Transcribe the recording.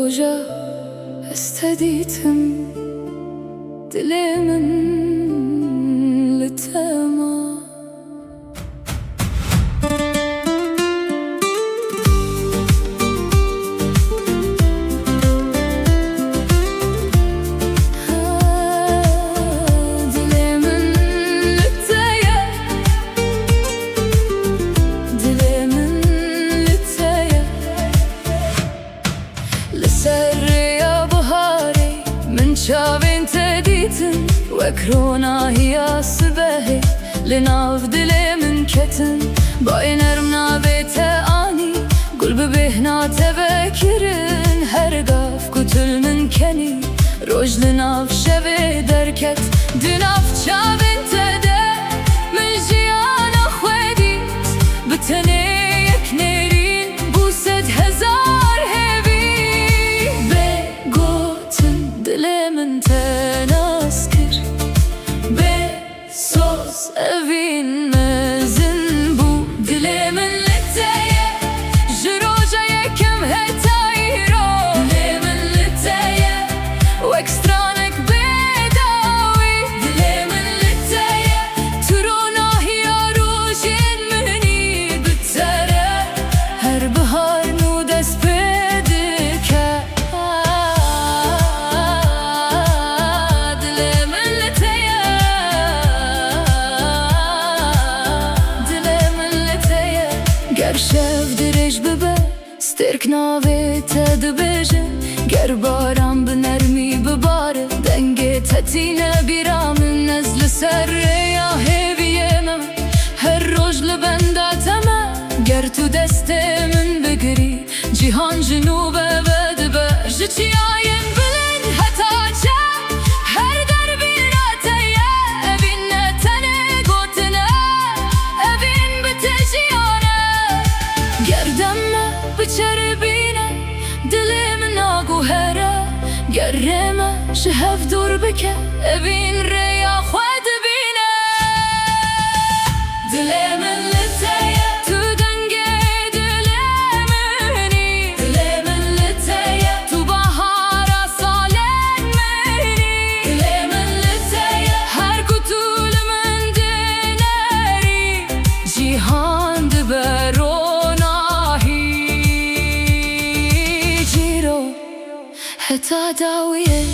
روجا استديتم دليمن لتما لسريا بهاري من شابين تديتن وكرونا هي صباهي لناف دلي من كتن باينرمنا بيت اني قلب بهنا تبكرن هرقاف كتل من كني روج لناف شبه دركت دناف شابين تدي من جيانا خوديت بتني يكنيرين بوسد هزار من تناسكر بصوص أبين مزن بو دلي من لتايا جروجا يكم هتايرو دلي من لتايا واكسترانك بداوي دلي من لتايا ترونا هي روجين مني بتسرى هر بهار نودس بدكا شف درج ببه سترک ناوی تدبیجه گر بارم بنرمی بباره دنگ تتینه بیرام نزل سر یا هیویه من هر روز لبنداتمه گر تو دست من بگری جهان جنوبه بدبه جچی آین بلند حتا چه هر در بیراتیه اوین نتنه گوتنه اوین بتجیانه گردمه بچربینه دلی من آگو هره گرمه شهف دور بکه اوین ریا خود بینه دلی من لتایه تو دنگه دلی منی دلی من لتایه تو بهارا سالن منی دلی من لتایه هر کتول من دنری جیهان دبرو حتى داوية